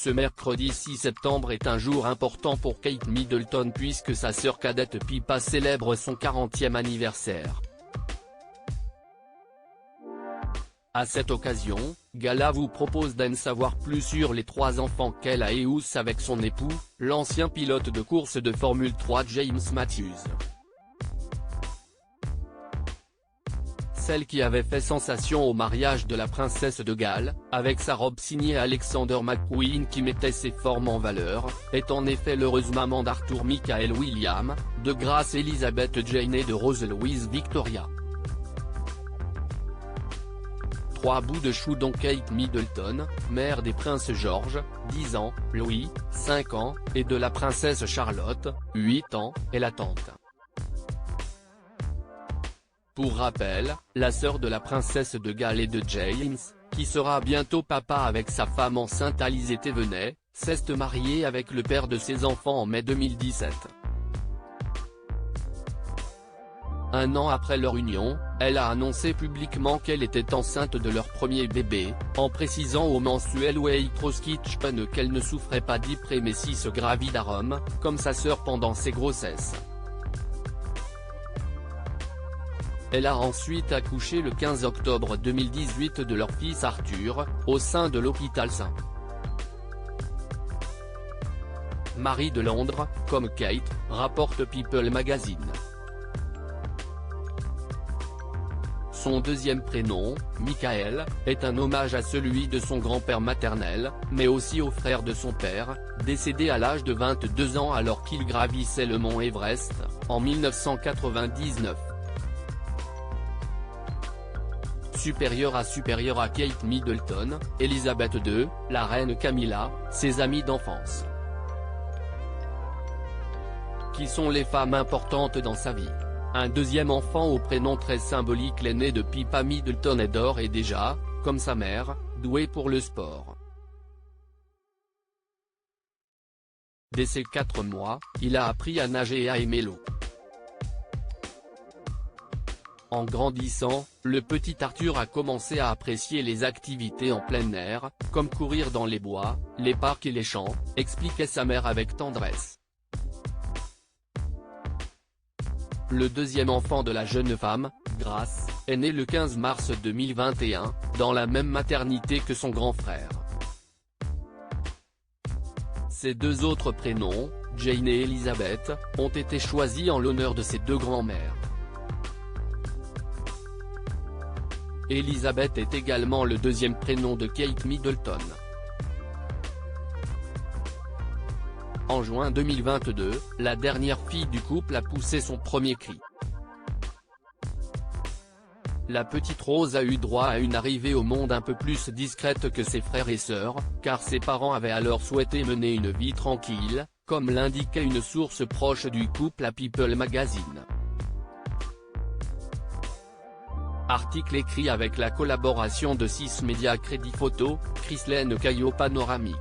Ce mercredi 6 septembre est un jour important pour Kate Middleton puisque sa sœur cadette Pippa célèbre son 40e anniversaire. À cette occasion, Gala vous propose d'en savoir plus sur les 3 enfants qu'elle a eus avec son époux, l'ancien pilote de course de Formule 3 James Matthews. Celle qui avait fait sensation au mariage de la princesse de Galles, avec sa robe signée Alexander McQueen qui mettait ses formes en valeur, est en effet l'heureuse maman d'Arthur Michael William, de Grace Elizabeth Jane et de Rose Louise Victoria. 3 bouts de chou dont Kate Middleton, mère des princes George, 10 ans, Louis, 5 ans, et de la princesse Charlotte, 8 ans, est la tante. Pour rappel, la sœur de la princesse de Galles et de James, qui sera bientôt papa avec sa femme enceinte Alizée Thévenet, s'est mariée avec le père de ses enfants en mai 2017. Un an après leur union, elle a annoncé publiquement qu'elle était enceinte de leur premier bébé, en précisant au mensuel Waitrose Kitchen qu'elle ne souffrait pas d'hyprémésis gravidarum, comme sa sœur pendant ses grossesses. Elle a ensuite accouché le 15 octobre 2018 de leur fils Arthur, au sein de l'hôpital St. Marie de Londres, comme Kate, rapporte People Magazine. Son deuxième prénom, Michael, est un hommage à celui de son grand-père maternel, mais aussi au frère de son père, décédé à l'âge de 22 ans alors qu'il gravissait le mont Everest, en 1999. Supérieure à Kate Middleton, Elizabeth II, la reine Camilla, ses amies d'enfance. Qui sont les femmes importantes dans sa vie. Un deuxième enfant au prénom très symbolique, l'aîné de Pippa Middleton est d'or et déjà, comme sa mère, doué pour le sport. Dès ses 4 mois, il a appris à nager et à aimer l'eau. En grandissant, le petit Arthur a commencé à apprécier les activités en plein air, comme courir dans les bois, les parcs et les champs, expliquait sa mère avec tendresse. Le deuxième enfant de la jeune femme, Grace, est né le 15 mars 2021, dans la même maternité que son grand frère. Ses 2 autres prénoms, Jane et Elizabeth, ont été choisis en l'honneur de ses 2 grands-mères. Elizabeth est également le deuxième prénom de Kate Middleton. En juin 2022, la dernière fille du couple a poussé son premier cri. La petite Rose a eu droit à une arrivée au monde un peu plus discrète que ses frères et sœurs, car ses parents avaient alors souhaité mener une vie tranquille, comme l'indiquait une source proche du couple à People Magazine. Article écrit avec la collaboration de 6 médias Crédit Photo, Chrislène Caillot Panoramique.